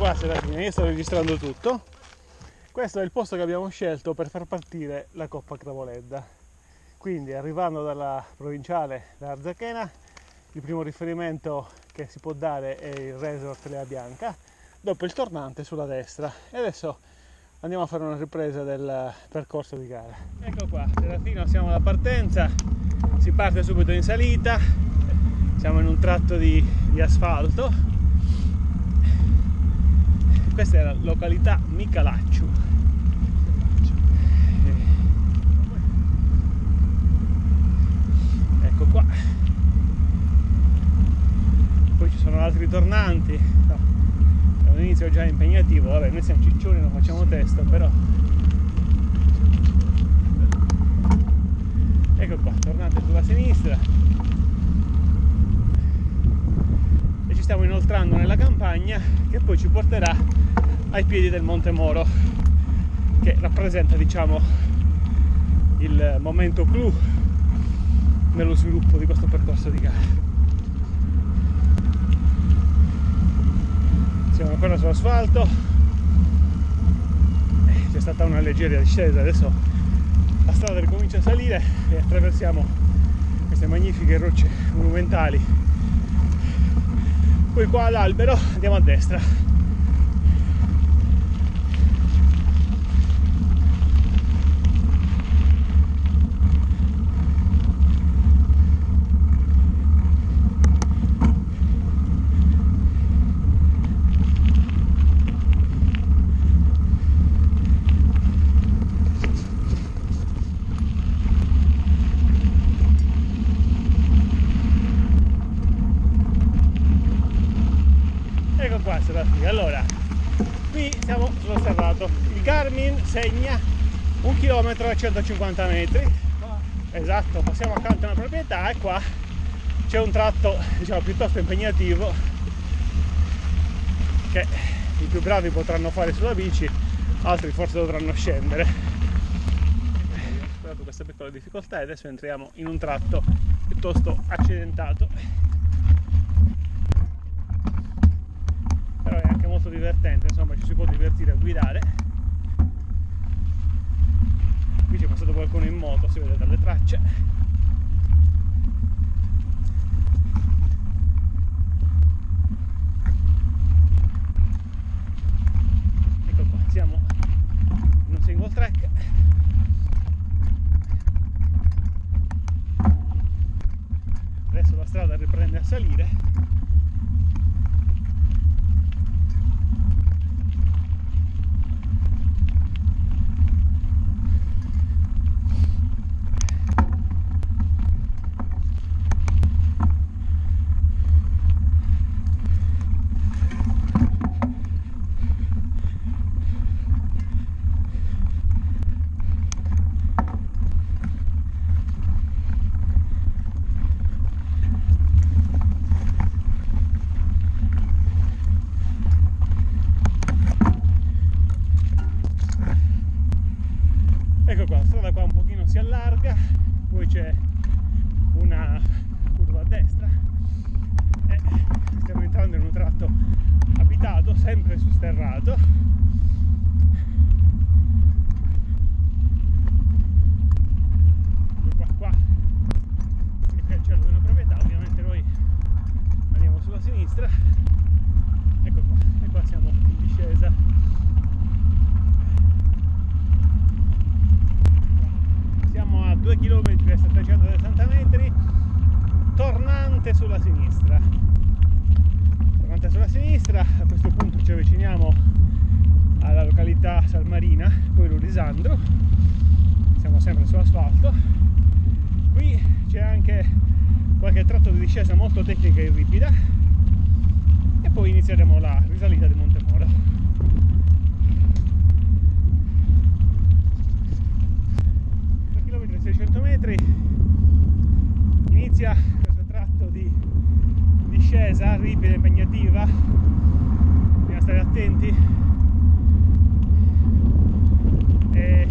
qua Serafina, io sto registrando tutto. Questo è il posto che abbiamo scelto per far partire la Coppa Cravoledda. Quindi arrivando dalla provinciale da Arzachena, il primo riferimento che si può dare è il resort Lea Bianca, dopo il tornante sulla destra. E adesso andiamo a fare una ripresa del percorso di gara. Ecco qua, Serafino, siamo alla partenza, si parte subito in salita, siamo in un tratto di asfalto. Questa è la località Micalacciu. Ecco qua. Poi ci sono altri tornanti. No, è un inizio già impegnativo. Vabbè, noi siamo ciccioni, non facciamo testo, però. Ecco qua, tornante sulla sinistra. E ci stiamo inoltrando nella campagna che poi ci porterà ai piedi del Monte Moro, che rappresenta, diciamo, il momento clou nello sviluppo di questo percorso di gara. Siamo ancora su asfalto, c'è stata una leggera discesa, adesso la strada ricomincia a salire e attraversiamo queste magnifiche rocce monumentali. Poi qua all'albero andiamo a destra. Allora, qui siamo sullo sterrato, il Garmin segna 1 km e 150 metri, esatto, passiamo accanto a una proprietà e qua c'è un tratto, diciamo, piuttosto impegnativo che i più bravi potranno fare sulla bici, altri forse dovranno scendere. Abbiamo superato queste piccole difficoltà e adesso entriamo in un tratto piuttosto accidentato. Però è anche molto divertente, insomma, ci si può divertire a guidare. Qui c'è passato qualcuno in moto, si vede dalle tracce. Ecco qua, siamo in un single track. Adesso la strada riprende a salire. Ecco qua, la strada qua un pochino si allarga, poi c'è una curva a destra e stiamo entrando in un tratto abitato, sempre su sterrato. Qua è il cielo di una proprietà, ovviamente noi andiamo sulla sinistra. Ecco qua, e qua siamo in discesa. Siamo a 2 km e 760 metri, tornante sulla sinistra. Tornante sulla sinistra, a questo punto ci avviciniamo alla località Salmarina, poi Lurisandro. Siamo sempre su asfalto. Qui c'è anche qualche tratto di discesa molto tecnica e ripida e poi inizieremo la risalita di Monte Moro. 600 metri inizia questo tratto di discesa ripida e impegnativa, bisogna stare attenti e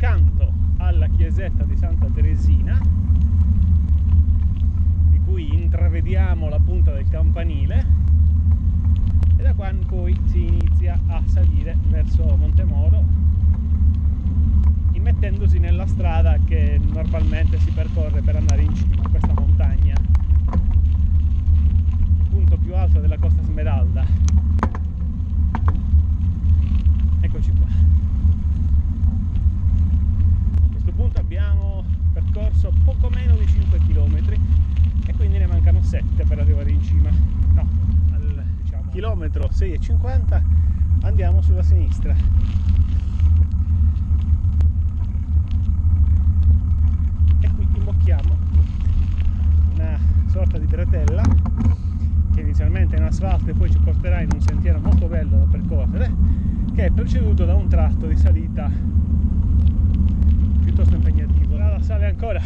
accanto alla chiesetta di Santa Teresina, di cui intravediamo la punta del campanile, e da qua poi si inizia a salire verso Montemoro, immettendosi nella strada che normalmente si percorre per andare in cima a questa montagna, il punto più alto della Costa Smeralda. Eccoci qua. A questo punto abbiamo percorso poco meno di 5 km e quindi ne mancano 7 per arrivare in cima. No, al chilometro 6,50 andiamo sulla sinistra. E qui imbocchiamo una sorta di bretella che inizialmente è in asfalto e poi ci porterà in un sentiero molto bello da percorrere, che è preceduto da un tratto di salita piuttosto impegnativo. La sale ancora.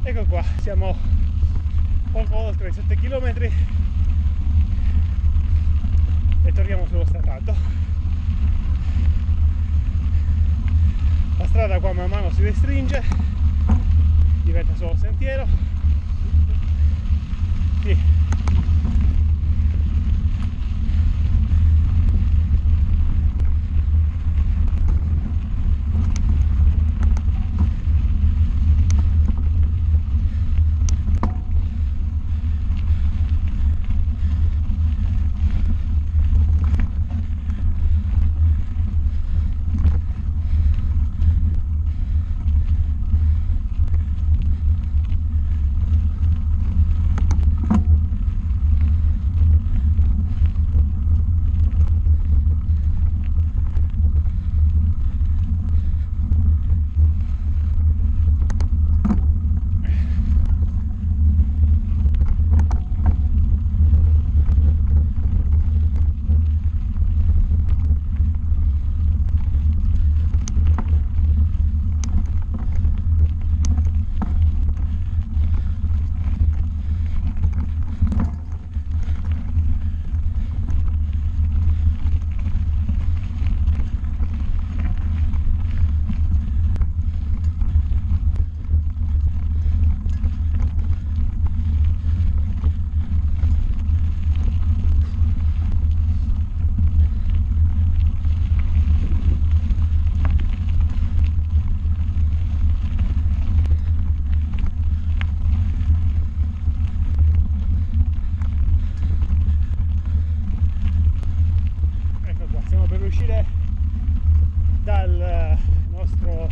Ecco qua, siamo poco oltre i 7 km e torniamo sullo staccato. La strada qua man mano si restringe, diventa solo sentiero. Sì. Dal nostro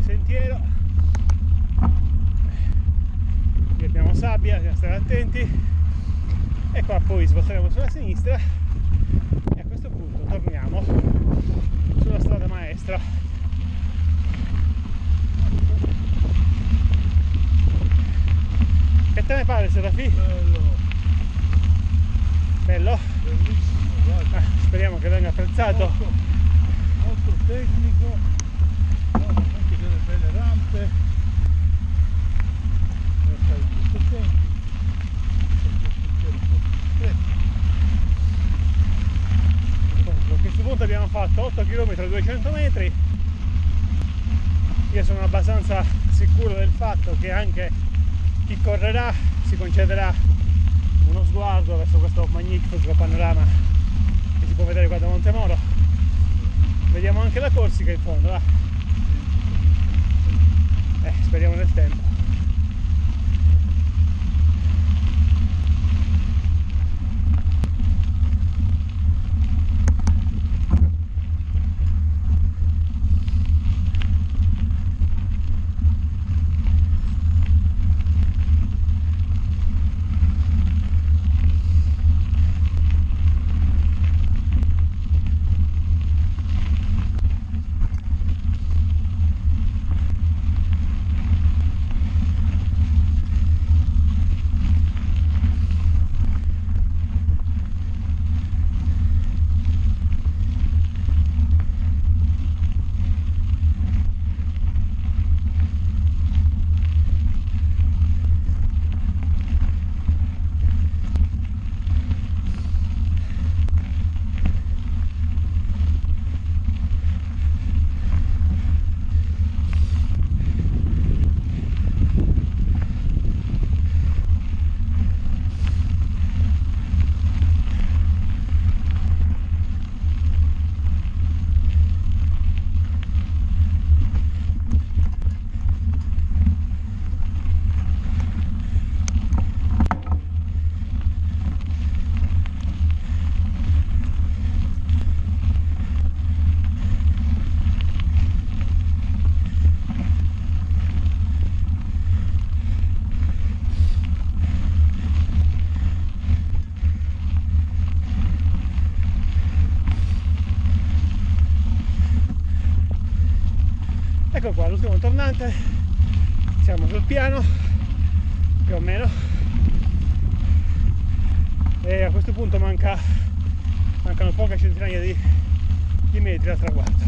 sentiero qui abbiamo sabbia, bisogna stare attenti, e qua poi svolteremo sulla sinistra e a questo punto torniamo sulla strada maestra. Che te ne pare, Serafì? Bello? Bellissimo, guarda. Speriamo che venga apprezzato. Molto tecnico, anche delle belle rampe. Per stare in questo tempo. A questo punto abbiamo fatto 8 km e 200 metri. Io sono abbastanza sicuro del fatto che anche chi correrà si concederà uno sguardo verso questo magnifico panorama che si può vedere qua da Montemoro. Vediamo anche la Corsica in fondo, va? Speriamo nel tempo. Ecco qua l'ultimo tornante, siamo sul piano più o meno e a questo punto mancano poche centinaia di metri al traguardo.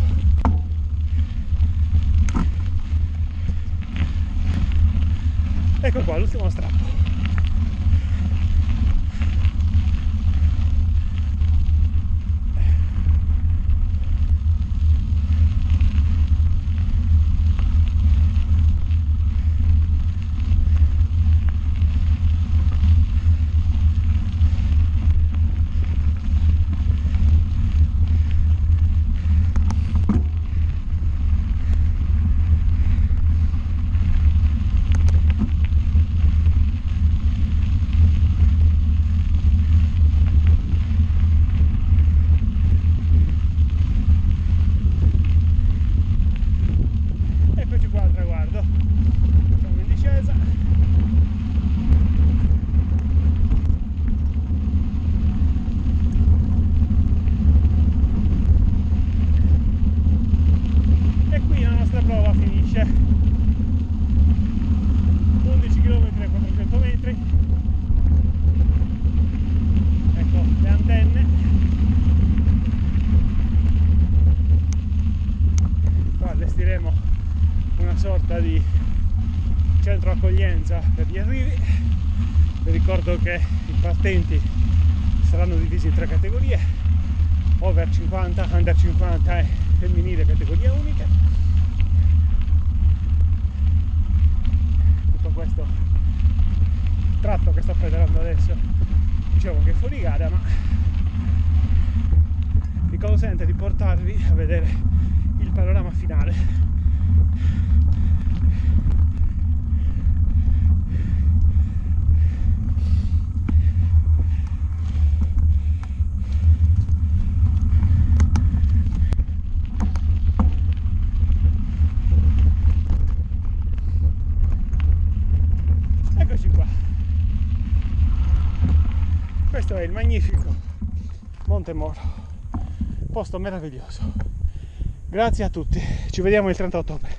Ecco qua l'ultimo strappo. Eccoci qua al traguardo, siamo in discesa. E qui la nostra prova finisce. 11 km e 400 metri. Ecco le antenne. Qua allestiremo una sorta di centro accoglienza per gli arrivi. Vi ricordo che i partenti saranno divisi in 3 categorie: over 50, under 50 e femminile categoria unica. Tutto questo tratto che sto pedalando adesso diciamo che è fuori gara, ma mi consente di portarvi a vedere il panorama finale. Eccoci qua, questo è il magnifico Monte Moro, posto meraviglioso. Grazie a tutti, ci vediamo il 30 ottobre.